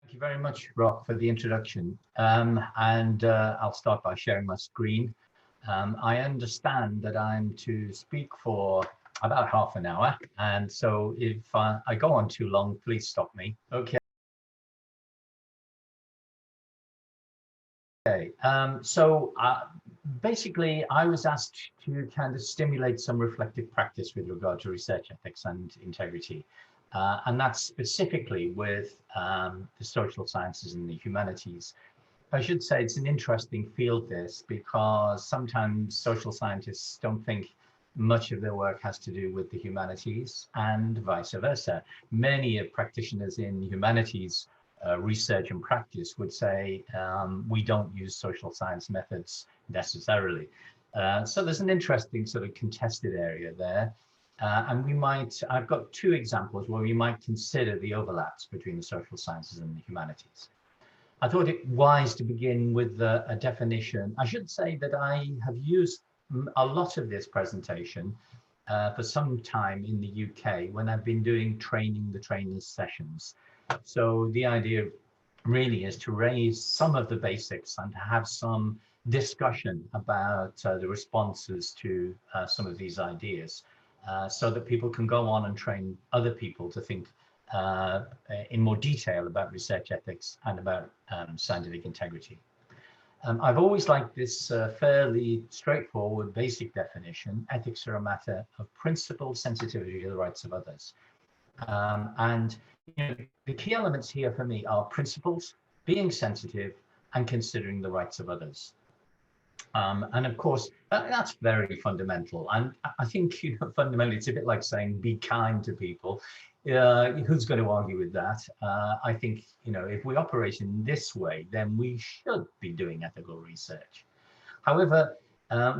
Thank you very much, Rock, for the introduction. I'll start by sharing my screen. I understand that I'm to speak for about half an hour, and so if I go on too long, please stop me. Okay. Basically, I was asked to kind of stimulate some reflective practice with regard to research ethics and integrity. And that's specifically with the social sciences and the humanities. I should say it's an interesting field, this, because sometimes social scientists don't think much of their work has to do with the humanities and vice versa. Many practitioners in humanities research and practice would say we don't use social science methods necessarily. So there's an interesting sort of contested area there. I've got two examples where we might consider the overlaps between the social sciences and the humanities. I thought it wise to begin with a definition. I should say that I have used a lot of this presentation for some time in the UK when I've been doing training the trainers sessions. So the idea really is to raise some of the basics and to have some discussion about the responses to some of these ideas. So that people can go on and train other people to think in more detail about research ethics and about scientific integrity. I've always liked this fairly straightforward basic definition. Ethics are a matter of principled sensitivity to the rights of others. The key elements here for me are principles, being sensitive, and considering the rights of others. And of course, that's very fundamental. And I think, fundamentally, it's a bit like saying, be kind to people. Who's going to argue with that? I think, if we operate in this way, then we should be doing ethical research. However,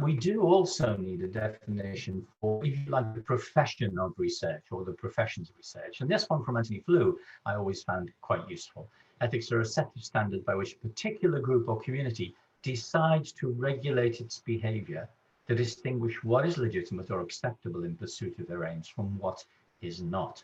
we do also need a definition for, if you like, the profession of research or the professions of research. And this one from Anthony Flew, I always found quite useful. Ethics are a set of standards by which a particular group or community decides to regulate its behavior to distinguish what is legitimate or acceptable in pursuit of their aims from what is not.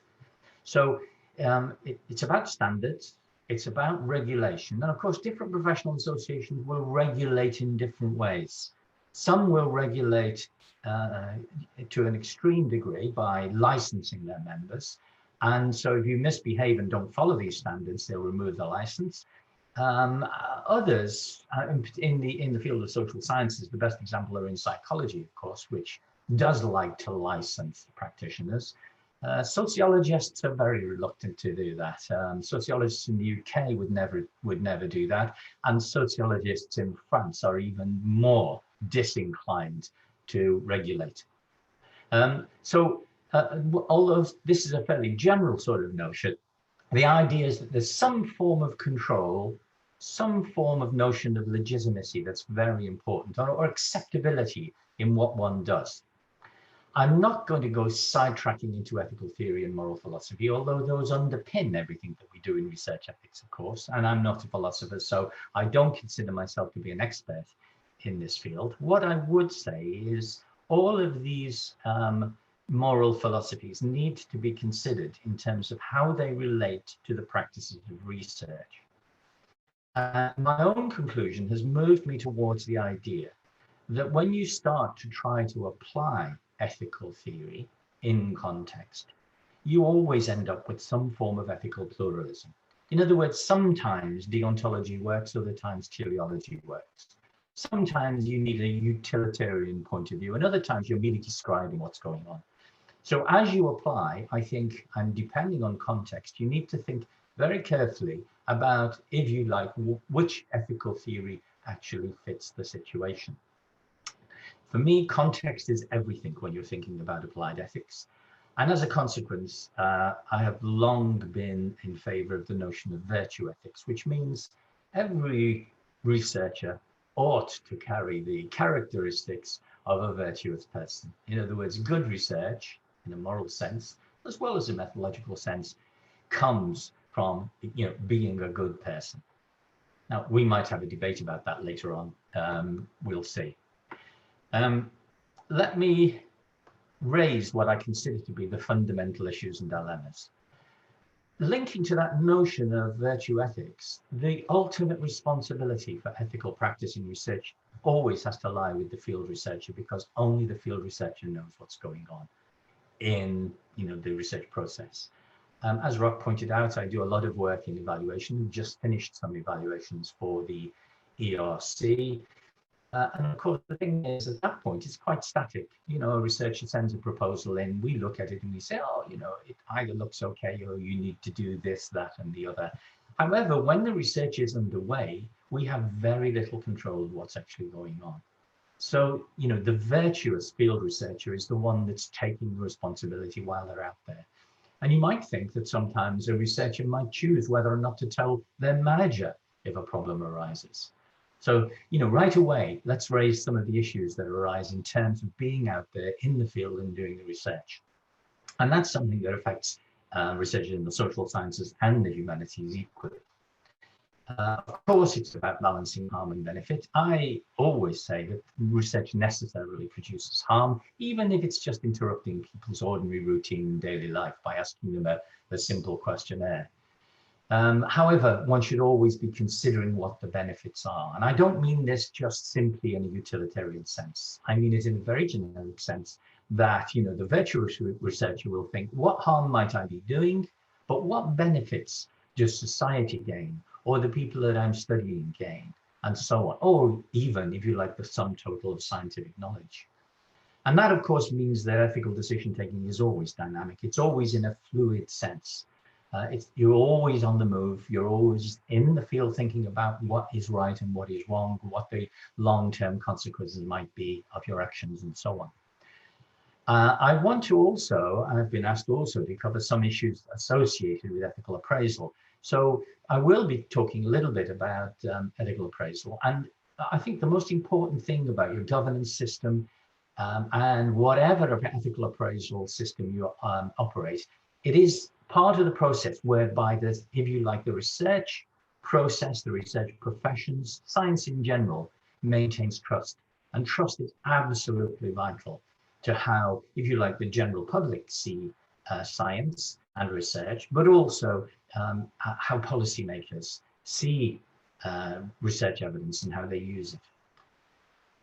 So it's about standards, it's about regulation, and of course different professional associations will regulate in different ways. Some will regulate to an extreme degree by licensing their members, and so if you misbehave and don't follow these standards, they'll remove the license. Others in the field of social sciences, the best example are in psychology, of course, which does like to license practitioners. Sociologists are very reluctant to do that. Sociologists in the UK would never do that, and sociologists in France are even more disinclined to regulate. Although this is a fairly general sort of notion, the idea is that there's some form of control, some form of notion of legitimacy that's very important, or acceptability in what one does. I'm not going to go sidetracking into ethical theory and moral philosophy, although those underpin everything that we do in research ethics, of course, and I'm not a philosopher, so I don't consider myself to be an expert in this field. What I would say is all of these moral philosophies need to be considered in terms of how they relate to the practices of research. My own conclusion has moved me towards the idea that when you start to try to apply ethical theory in context, you always end up with some form of ethical pluralism. In other words, sometimes deontology works, other times teleology works. Sometimes you need a utilitarian point of view, and other times you're merely describing what's going on. So as you apply, I think, and depending on context, you need to think very carefully about, if you like, which ethical theory actually fits the situation. For me, context is everything when you're thinking about applied ethics. And as a consequence, I have long been in favor of the notion of virtue ethics, which means every researcher ought to carry the characteristics of a virtuous person. In other words, good research, in a moral sense, as well as a methodological sense, comes from being a good person. Now, we might have a debate about that later on. We'll see. Let me raise what I consider to be the fundamental issues and dilemmas. linking to that notion of virtue ethics, the ultimate responsibility for ethical practice in research always has to lie with the field researcher, because only the field researcher knows what's going on in the research process. As Rob pointed out, I do a lot of work in evaluation. We've just finished some evaluations for the ERC. And of course, the thing is, at that point, it's quite static. A researcher sends a proposal in, we look at it and we say, oh, it either looks okay or you need to do this, that, and the other. However, when the research is underway, we have very little control of what's actually going on. So, the virtuous field researcher is the one that's taking the responsibility while they're out there. And you might think that sometimes a researcher might choose whether or not to tell their manager if a problem arises. So, right away, let's raise some of the issues that arise in terms of being out there in the field and doing the research. And that's something that affects researchers in the social sciences and the humanities equally. Of course, it's about balancing harm and benefit. I always say that research necessarily produces harm, even if it's just interrupting people's ordinary routine daily life by asking them a simple questionnaire. However, one should always be considering what the benefits are. And I don't mean this just simply in a utilitarian sense. I mean it in a very generic sense that, the virtuous researcher will think, what harm might I be doing? But what benefits does society gain, or the people that I'm studying gain, and so on, or even, if you like, the sum total of scientific knowledge. And that, of course, means that ethical decision-taking is always dynamic. It's always in a fluid sense. You're always on the move. You're always in the field thinking about what is right and what is wrong, what the long-term consequences might be of your actions, and so on. I want to also, I've been asked also to cover some issues associated with ethical appraisal. So I will be talking a little bit about ethical appraisal. And I think the most important thing about your governance system and whatever ethical appraisal system you operate, it is part of the process whereby this, if you like, the research process, the research professions, science in general, maintains trust. And trust is absolutely vital to how, if you like, the general public see science and research, but also how policymakers see research evidence and how they use it.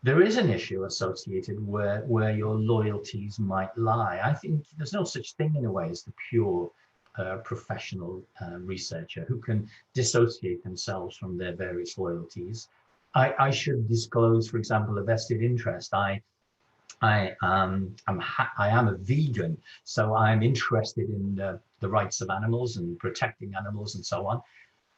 There is an issue associated where your loyalties might lie. I think there's no such thing in a way as the pure professional researcher who can dissociate themselves from their various loyalties. I should disclose, for example, a vested interest. I am a vegan, so I'm interested in the rights of animals and protecting animals and so on.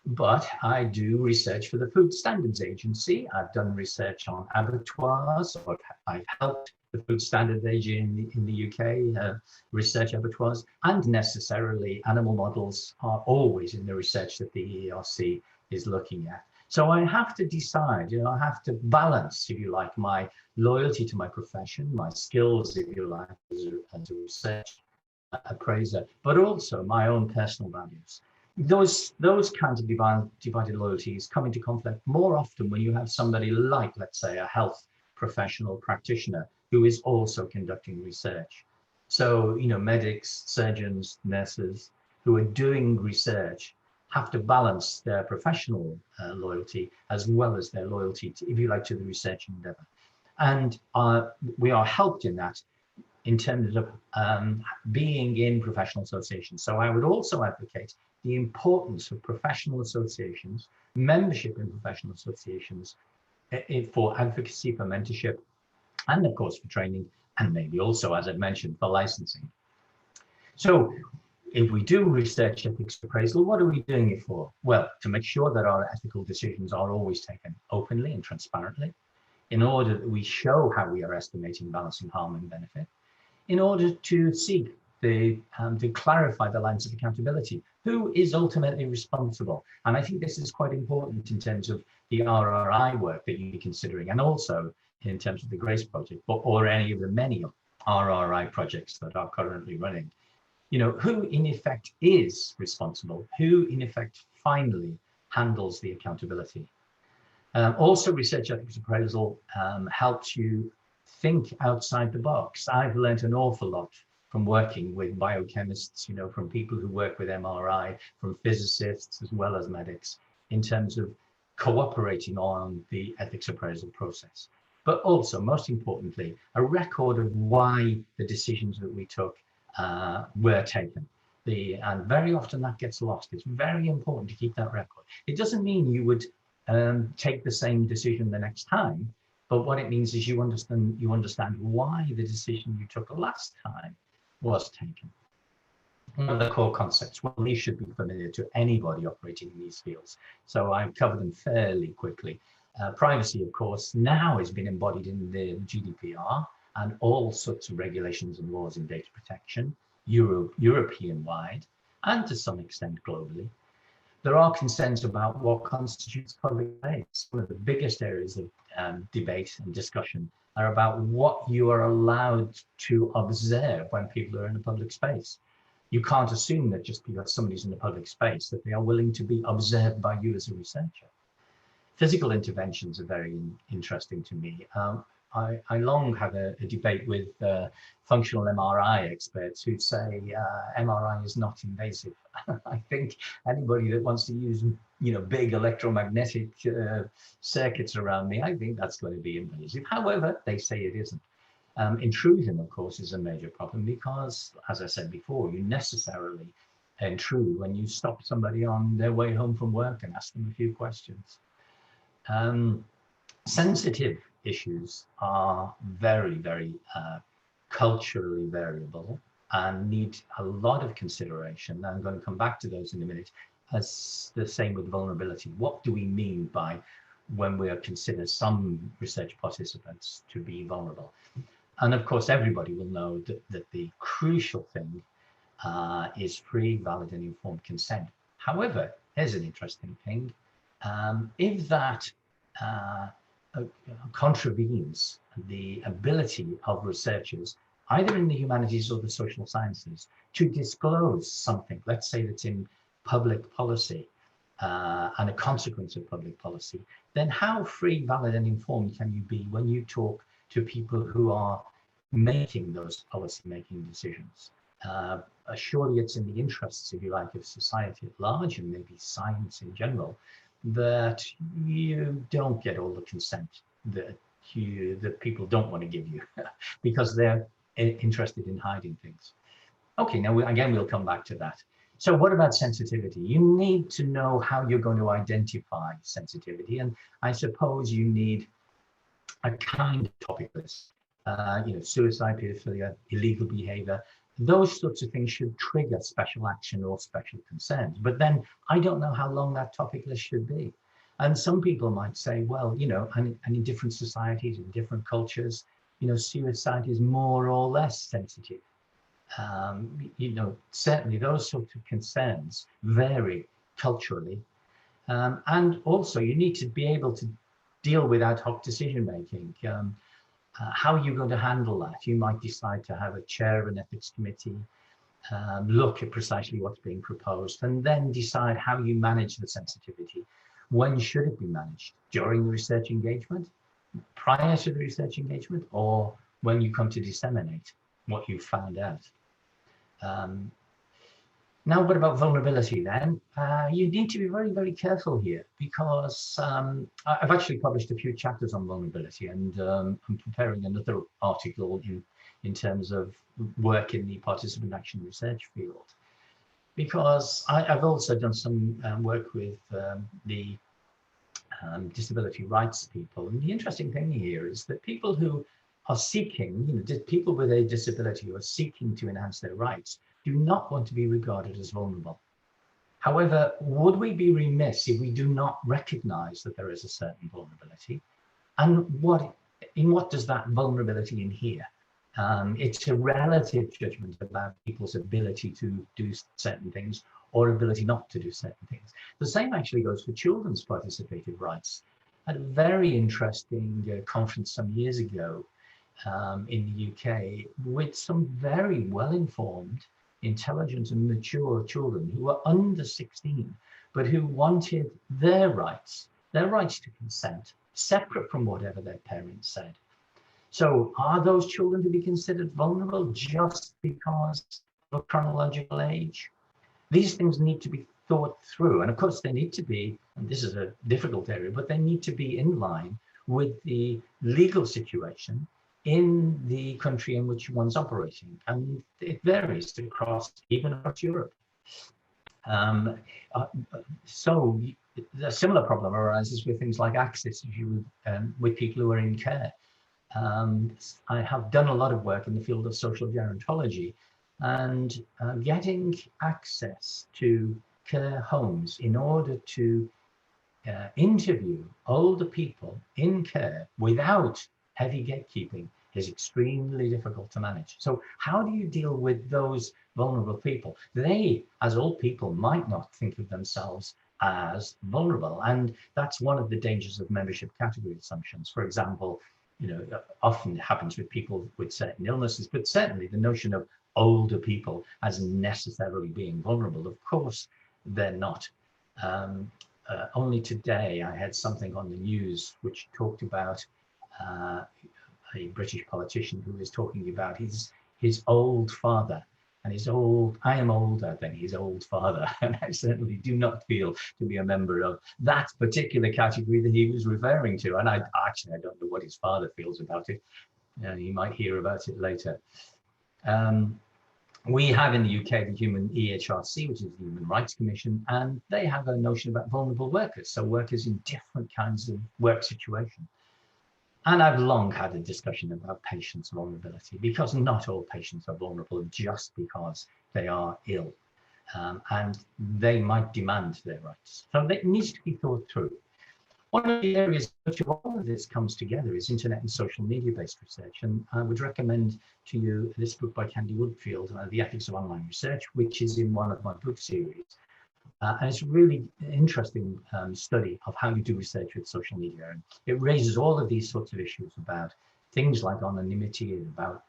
But I do research for the Food Standards Agency. I've done research on abattoirs, or I've helped the Food Standards Agency in the UK research abattoirs, and necessarily animal models are always in the research that the ERC is looking at. So I have to decide, I have to balance, if you like, my loyalty to my profession, my skills, if you like, as a research appraiser, but also my own personal values. Those kinds of divided loyalties come into conflict more often when you have somebody like, let's say, a health professional practitioner who is also conducting research. So, medics, surgeons, nurses who are doing research have to balance their professional loyalty as well as their loyalty to, if you like, to the research endeavor. And we are helped in that in terms of being in professional associations. So I would also advocate the importance of professional associations, membership in professional associations for advocacy, for mentorship, and of course for training, and maybe also, as I've mentioned, for licensing. So if we do research ethics appraisal, what are we doing it for? Well, to make sure that our ethical decisions are always taken openly and transparently, in order that we show how we are estimating balancing harm and benefit, in order to seek to clarify the lines of accountability. Who is ultimately responsible? And I think this is quite important in terms of the RRI work that you're considering, and also in terms of the GRACE project, or any of the many RRI projects that are currently running. Who in effect is responsible? Who in effect finally handles the accountability? Also, research ethics appraisal helps you think outside the box. I've learned an awful lot from working with biochemists, you know, from people who work with MRI, from physicists as well as medics, in terms of cooperating on the ethics appraisal process. But also, most importantly, a record of why the decisions that we took were taken. And very often that gets lost. It's very important to keep that record. It doesn't mean you would take the same decision the next time, but what it means is you understand why the decision you took last time was taken. One of the core concepts, well, these should be familiar to anybody operating in these fields, so I've covered them fairly quickly. Privacy, of course, now has been embodied in the GDPR and all sorts of regulations and laws in data protection, European-wide, and to some extent globally. There are concerns about what constitutes public space. One of the biggest areas of debate and discussion are about what you are allowed to observe when people are in a public space. You can't assume that just because somebody's in a public space that they are willing to be observed by you as a researcher. Physical interventions are very interesting to me. I long had a debate with functional MRI experts who say MRI is not invasive. I think anybody that wants to use, you know, big electromagnetic circuits around me, I think that's going to be invasive. However, they say it isn't. Intrusion, of course, is a major problem because, as I said before, you necessarily intrude when you stop somebody on their way home from work and ask them a few questions. Sensitive issues are very, very culturally variable and need a lot of consideration. I'm going to come back to those in a minute. As the same with vulnerability. What do we mean by when we consider some research participants to be vulnerable? And of course, everybody will know that the crucial thing is free, valid, and informed consent. However, here's an interesting thing. If that contravenes the ability of researchers, either in the humanities or the social sciences, to disclose something, let's say that's in public policy and a consequence of public policy, then how free, valid, and informed can you be when you talk to people who are making those policy-making decisions? Surely it's in the interests, if you like, of society at large and maybe science in general, that you don't get all the consent that people don't want to give you because they're interested in hiding things. Okay, now again, we'll come back to that. So what about sensitivity? You need to know how you're going to identify sensitivity, and I suppose you need a kind of topic list. You know, suicide, pedophilia, illegal behavior, those sorts of things should trigger special action or special concerns. But then I don't know how long that topic list should be. And some people might say, well, you know, and in different societies, in different cultures, you know, suicide is more or less sensitive. You know, certainly those sorts of concerns vary culturally. And also you need to be able to deal with ad hoc decision making. How are you going to handle that? You might decide to have a chair of an ethics committee, look at precisely what's being proposed, and then decide how you manage the sensitivity. When should it be managed? During the research engagement, prior to the research engagement, or when you come to disseminate what you found out? Now, what about vulnerability then? You need to be very, very careful here because I've actually published a few chapters on vulnerability, and I'm preparing another article in terms of work in the participant action research field. Because I've also done some work with the disability rights people. And the interesting thing here is that people who are seeking, you know, people with a disability who are seeking to enhance their rights do not want to be regarded as vulnerable. However, would we be remiss if we do not recognize that there is a certain vulnerability? And in what does that vulnerability inhere? It's a relative judgment about people's ability to do certain things or ability not to do certain things. The same actually goes for children's participative rights. I had a very interesting conference some years ago in the UK with some very well-informed, intelligent and mature children who were under 16, but who wanted their rights to consent, separate from whatever their parents said. So are those children to be considered vulnerable just because of chronological age? These things need to be thought through. And of course, they need to be, and this is a difficult area, but they need to be in line with the legal situation in the country in which one's operating. And it varies even across Europe. So a similar problem arises with things like access with people who are in care. I have done a lot of work in the field of social gerontology, and getting access to care homes in order to interview older people in care without heavy gatekeeping is extremely difficult to manage. So how do you deal with those vulnerable people? They, as old people, might not think of themselves as vulnerable. And that's one of the dangers of membership category assumptions. For example, often happens with people with certain illnesses, but certainly the notion of older people as necessarily being vulnerable, of course, they're not. Only today I had something on the news which talked about a British politician who was talking about his old father. And I am older than his old father. And I certainly do not feel to be a member of that particular category that he was referring to. And I don't know what his father feels about it. You might hear about it later. We have in the UK the EHRC, which is the Human Rights Commission, and they have a notion about vulnerable workers. So workers in different kinds of work situations. And I've long had a discussion about patients' vulnerability, because not all patients are vulnerable just because they are ill, and they might demand their rights. So that needs to be thought through. One of the areas in which all of this comes together is internet and social media-based research, and I would recommend to you this book by Candy Woodfield, The Ethics of Online Research, which is in one of my book series. And it's a really interesting study of how you do research with social media. And it raises all of these sorts of issues about things like anonymity, about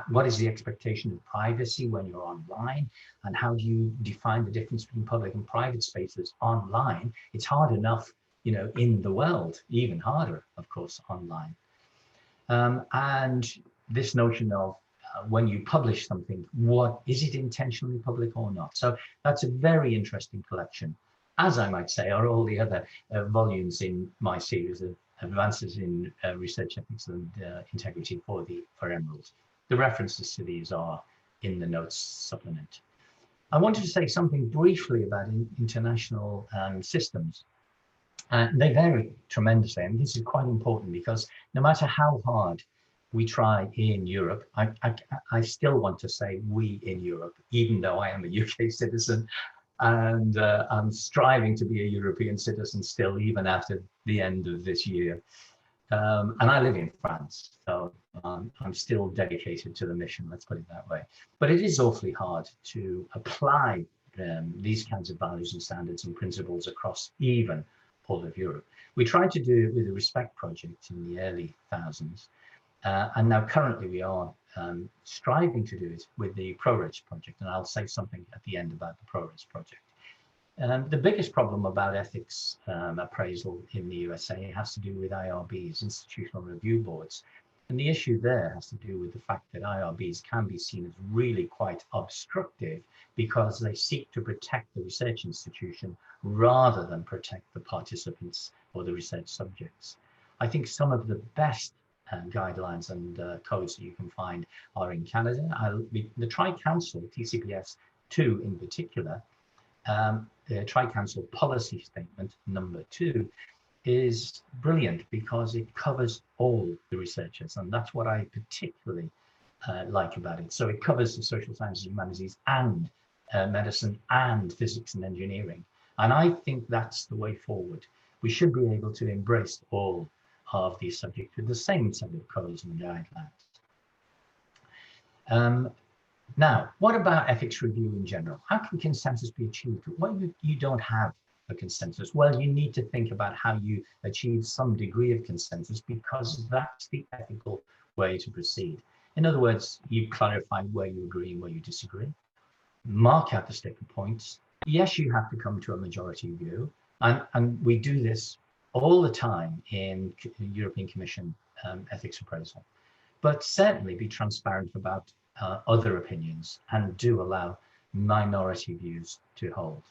what is the expectation of privacy when you're online, and how do you define the difference between public and private spaces online. It's hard enough, in the world, even harder, of course, online. And this notion of when you publish something, what is it intentionally public or not? So that's a very interesting collection. As I might say, are all the other volumes in my series of advances in research ethics and integrity for Emerald. The references to these are in the notes supplement. I wanted to say something briefly about international systems. They vary tremendously, and this is quite important because no matter how hard we try in Europe, I still want to say we in Europe, even though I am a UK citizen, and I'm striving to be a European citizen still, even after the end of this year. And I live in France, so I'm still dedicated to the mission, let's put it that way. But it is awfully hard to apply these kinds of values and standards and principles across even all of Europe. We tried to do it with the Respect project in the early thousands. And now currently we are striving to do it with the ProReg project, and I'll say something at the end about the ProReg project. The biggest problem about ethics appraisal in the USA has to do with IRBs, institutional review boards. And the issue there has to do with the fact that IRBs can be seen as really quite obstructive because they seek to protect the research institution rather than protect the participants or the research subjects. I think some of the best guidelines and codes that you can find are in Canada. The Tri-Council, TCPS 2 in particular, the Tri-Council policy statement number 2 is brilliant because it covers all the researchers, and that's what I particularly like about it. So it covers the social sciences, humanities, and medicine, and physics and engineering. And I think that's the way forward. We should be able to embrace all of these subjects with the same set of codes and guidelines. Now, what about ethics review in general? How can consensus be achieved? Well, you don't have a consensus. Well, you need to think about how you achieve some degree of consensus, because that's the ethical way to proceed. In other words, you clarify where you agree and where you disagree. Mark out the sticking points. Yes, you have to come to a majority view. And we do this all the time in European Commission ethics appraisal. but certainly be transparent about other opinions and do allow minority views to hold.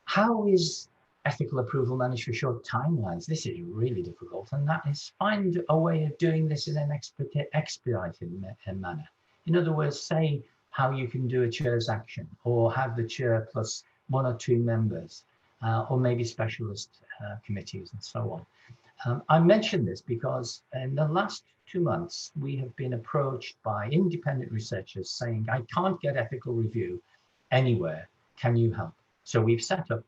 How is ethical approval managed for short timelines? This is really difficult, and that is find a way of doing this in an expedited manner. In other words, say how you can do a chair's action, or have the chair plus 1 or 2 members, or maybe specialist committees and so on. I mention this because in the last 2 months, we have been approached by independent researchers saying, I can't get ethical review anywhere, can you help? So we've set up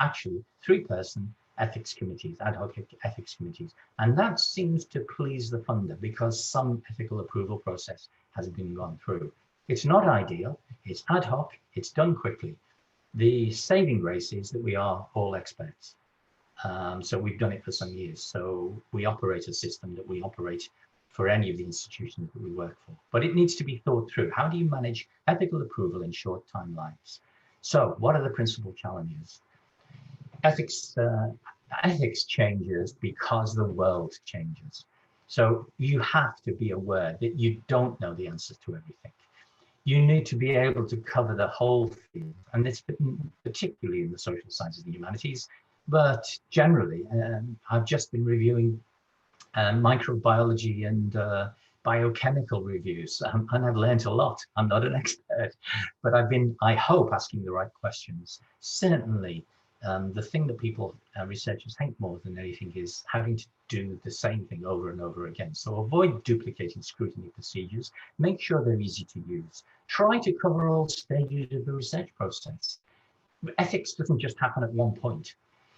actually 3-person ethics committees, ad hoc ethics committees, and that seems to please the funder because some ethical approval process has been gone through. It's not ideal, it's ad hoc, it's done quickly. The saving grace is that we are all experts. So we've done it for some years. So we operate a system that we operate for any of the institutions that we work for. But it needs to be thought through. How do you manage ethical approval in short timelines? So what are the principal challenges? Ethics changes because the world changes. So you have to be aware that you don't know the answers to everything. You need to be able to cover the whole field, and this particularly in the social sciences and humanities, but generally, I've just been reviewing microbiology and biochemical reviews, and I've learned a lot. I'm not an expert, but I've been, I hope, asking the right questions. Certainly, the thing that people, researchers hate more than anything is having to do the same thing over and over again. So avoid duplicating scrutiny procedures, make sure they're easy to use. Try to cover all stages of the research process. Ethics doesn't just happen at one point.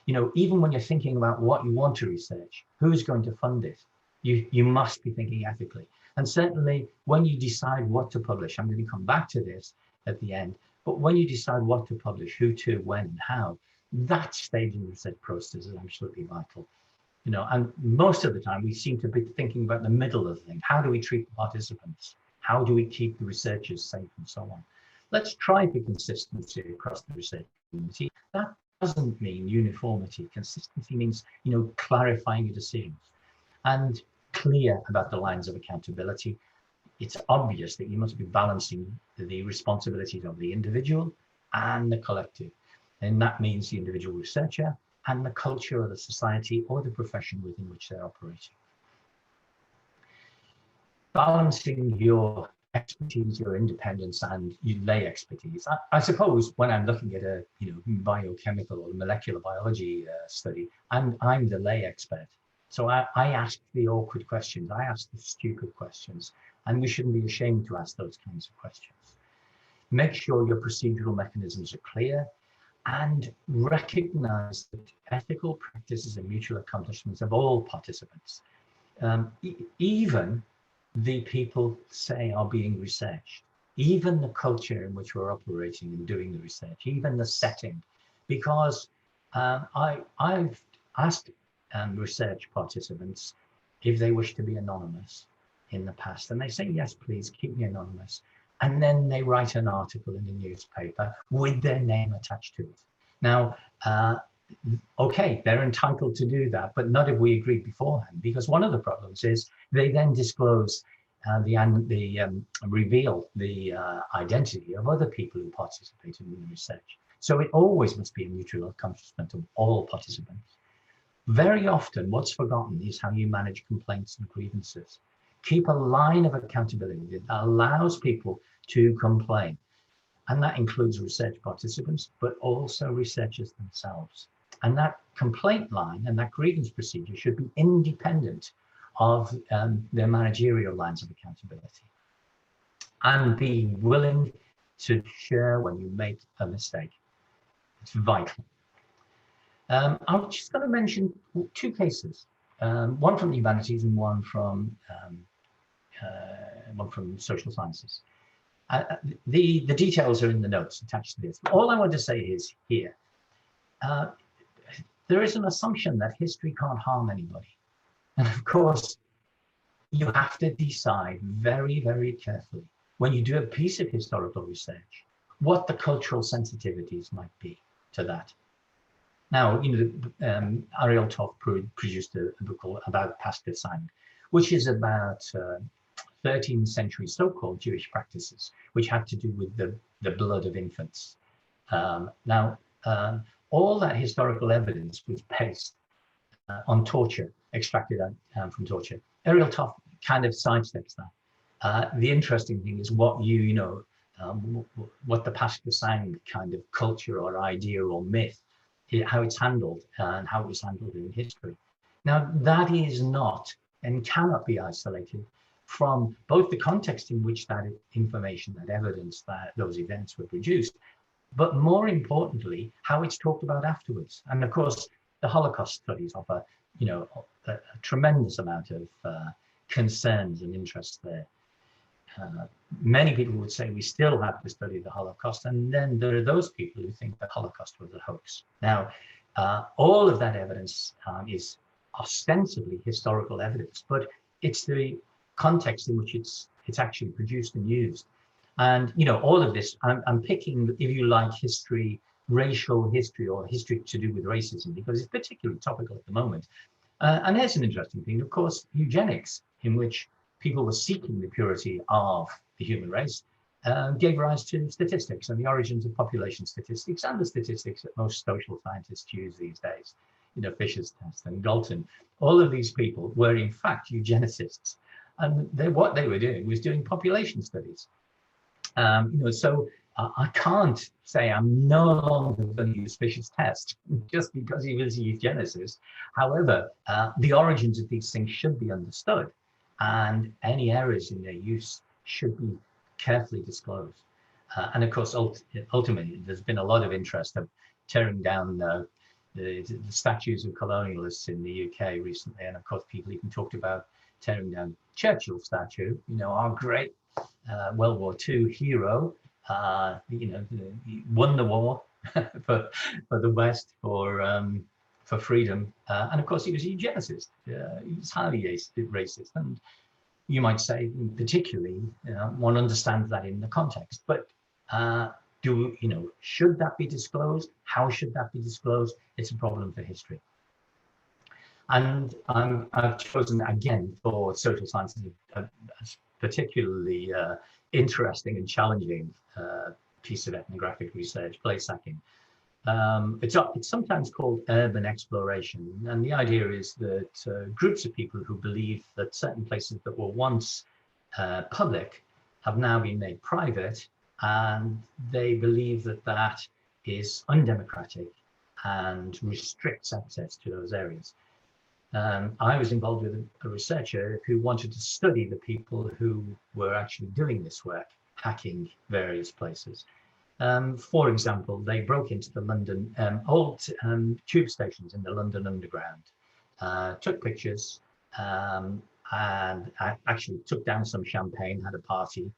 You know, even when you're thinking about what you want to research, who's going to fund it, you must be thinking ethically. And certainly when you decide what to publish, I'm going to come back to this at the end, but when you decide what to publish, who to, when, and how, that stage in the research process is absolutely vital. You know, and most of the time we seem to be thinking about the middle of the thing. How do we treat the participants? How do we keep the researchers safe and so on? Let's try for consistency across the research community. That doesn't mean uniformity. Consistency means, you know, clarifying your decisions and clear about the lines of accountability. It's obvious that you must be balancing the responsibilities of the individual and the collective. And that means the individual researcher and the culture of the society or the profession within which they're operating. Balancing your expertise, your independence, and your lay expertise. I suppose when I'm looking at a biochemical or molecular biology study, I'm the lay expert. So I ask the awkward questions, I ask the stupid questions, and we shouldn't be ashamed to ask those kinds of questions. Make sure your procedural mechanisms are clear, and recognize that ethical practices and mutual accomplishments of all participants, even the people say are being researched, even the culture in which we're operating and doing the research, even the setting, because I've asked research participants if they wish to be anonymous in the past, and they say, yes, please keep me anonymous. And then they write an article in the newspaper with their name attached to it. Now, okay, they're entitled to do that, but not if we agreed beforehand, because one of the problems is they then disclose reveal the identity of other people who participated in the research. So it always must be a mutual accomplishment of all participants. Very often, what's forgotten is how you manage complaints and grievances. Keep a line of accountability that allows people to complain. And that includes research participants, but also researchers themselves. And that complaint line and that grievance procedure should be independent of their managerial lines of accountability. And be willing to share when you make a mistake. It's vital. I'm just going to mention 2 cases, one from the humanities and one from social sciences. The details are in the notes attached to this. All I want to say is here, there is an assumption that history can't harm anybody. And of course, you have to decide very, very carefully when you do a piece of historical research, what the cultural sensitivities might be to that. Now, Ariel Toff produced a book about past design, which is about 13th century so-called Jewish practices, which had to do with the blood of infants. All that historical evidence was based on torture, extracted from torture. Ariel Toff kind of sidesteps that. The interesting thing is what what the Pashto-Sang kind of culture or idea or myth, how it's handled and how it was handled in history. Now, that is not and cannot be isolated from both the context in which that information, that evidence, that those events were produced, but more importantly, how it's talked about afterwards. And of course, the Holocaust studies offer, a tremendous amount of concerns and interest there. Many people would say we still have to study the Holocaust, and then there are those people who think the Holocaust was a hoax. Now, all of that evidence is ostensibly historical evidence, but it's the context in which it's actually produced and used. And all of this, I'm picking, if you like, history, racial history, or history to do with racism, because it's particularly topical at the moment. And here's an interesting thing, of course, eugenics, in which people were seeking the purity of the human race, gave rise to statistics and the origins of population statistics and the statistics that most social scientists use these days. Fisher's test and Galton. All of these people were in fact eugenicists, and what they were doing was doing population studies. So I can't say I'm no longer going to use Fisher's test just because he was a eugenicist. However, the origins of these things should be understood, and any errors in their use should be carefully disclosed. And of course, ultimately, there's been a lot of interest of tearing down the statues of colonialists in the UK recently, and of course, people even talked about tearing down Churchill's statue. Our great World War II hero. He won the war for the West, for freedom, and of course he was a eugenicist. He was highly racist, and you might say, particularly, one understands that in the context. But should that be disclosed? How should that be disclosed? It's a problem for history. And I've chosen again for social sciences a particularly interesting and challenging piece of ethnographic research, place sacking. It's sometimes called urban exploration, and the idea is that groups of people who believe that certain places that were once public have now been made private, and they believe that that is undemocratic and restricts access to those areas. I was involved with a researcher who wanted to study the people who were actually doing this work, hacking various places. For example, they broke into the London old tube stations in the London Underground, took pictures, and actually took down some champagne, had a party,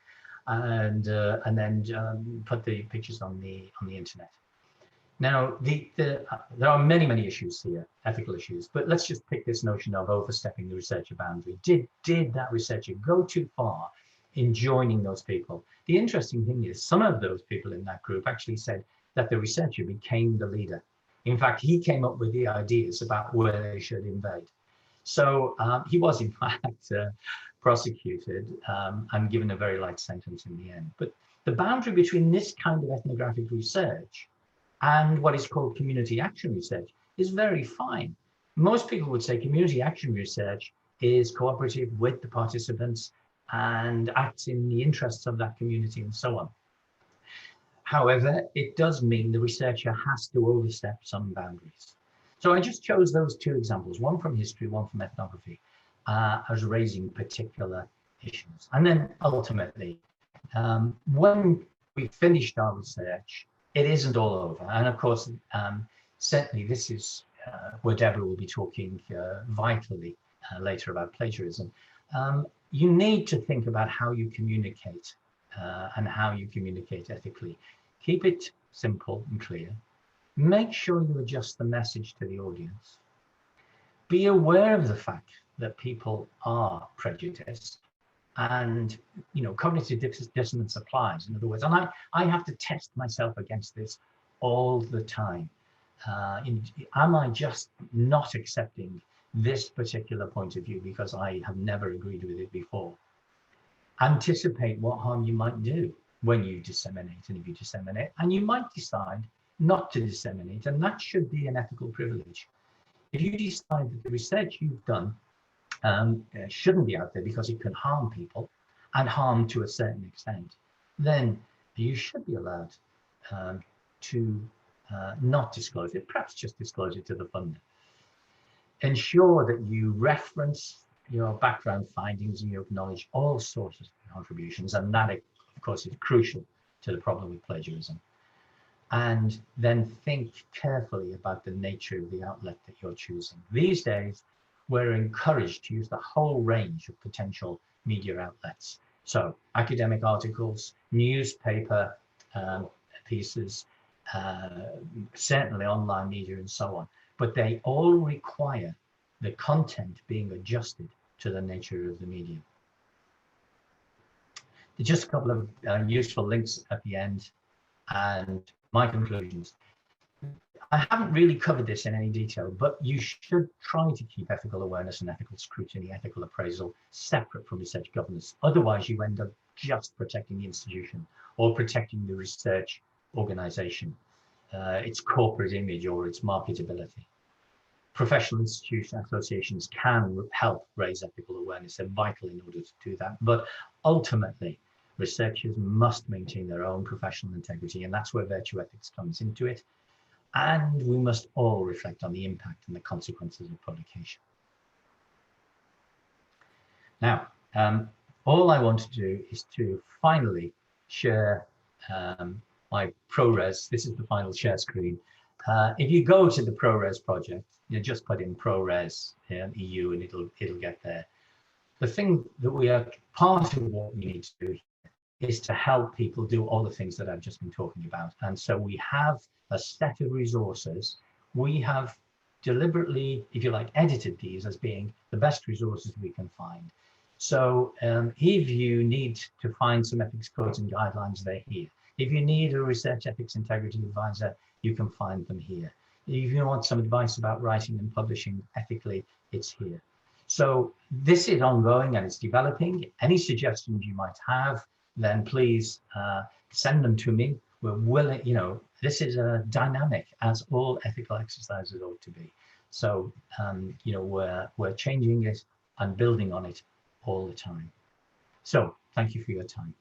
and then put the pictures on the internet. Now, there are many issues here, ethical issues, but let's just pick this notion of overstepping the researcher boundary. Did that researcher go too far in joining those people? The interesting thing is some of those people in that group actually said that the researcher became the leader. In fact, he came up with the ideas about where they should invade. So he was in fact prosecuted and given a very light sentence in the end. But the boundary between this kind of ethnographic research and what is called community action research is very fine. Most people would say community action research is cooperative with the participants and acts in the interests of that community and so on. However, it does mean the researcher has to overstep some boundaries. So I just chose those two examples, one from history, one from ethnography, as raising particular issues. And then ultimately, when we finished our research, it isn't all over. And of course, certainly this is where Deborah will be talking vitally later about plagiarism. You need to think about how you communicate and how you communicate ethically. Keep it simple and clear. Make sure you adjust the message to the audience. Be aware of the fact that people are prejudiced, and cognitive dissonance applies. In other words, and I have to test myself against this all the time. Am I just not accepting this particular point of view because I have never agreed with it before. Anticipate what harm you might do when you disseminate, and if you disseminate, and you might decide not to disseminate, and that should be an ethical privilege. If you decide that the research you've done shouldn't be out there because it can harm people, and harm to a certain extent, then you should be allowed to not disclose it, perhaps just disclose it to the funder. Ensure that you reference your background findings and you acknowledge all sources of contributions, and that, of course, is crucial to the problem with plagiarism. And then think carefully about the nature of the outlet that you're choosing. These days, we're encouraged to use the whole range of potential media outlets. So academic articles, newspaper pieces, certainly online media and so on, but they all require the content being adjusted to the nature of the medium. Just a couple of useful links at the end and my conclusions. I haven't really covered this in any detail, but you should try to keep ethical awareness and ethical scrutiny, ethical appraisal separate from research governance. Otherwise, you end up just protecting the institution or protecting the research organization, its corporate image or its marketability. Professional institutions, associations can help raise ethical awareness. They're vital in order to do that. But ultimately, researchers must maintain their own professional integrity, and that's where virtue ethics comes into it. And we must all reflect on the impact and the consequences of publication. Now, all I want to do is to finally share my ProRes. This is the final share screen. If you go to the ProRes project, you just put in ProRes EU and it'll get there. The thing that we are, part of what we need to do is to help people do all the things that I've just been talking about. And so we have a set of resources. We have deliberately, if you like, edited these as being the best resources we can find. So if you need to find some ethics codes and guidelines, they're here. If you need a research ethics integrity advisor, you can find them here. If you want some advice about writing and publishing ethically, it's here. So this is ongoing and it's developing. Any suggestions you might have, then please send them to me. We're willing, you know, this is a dynamic, as all ethical exercises ought to be. So, you know, we're changing it and building on it all the time. So thank you for your time.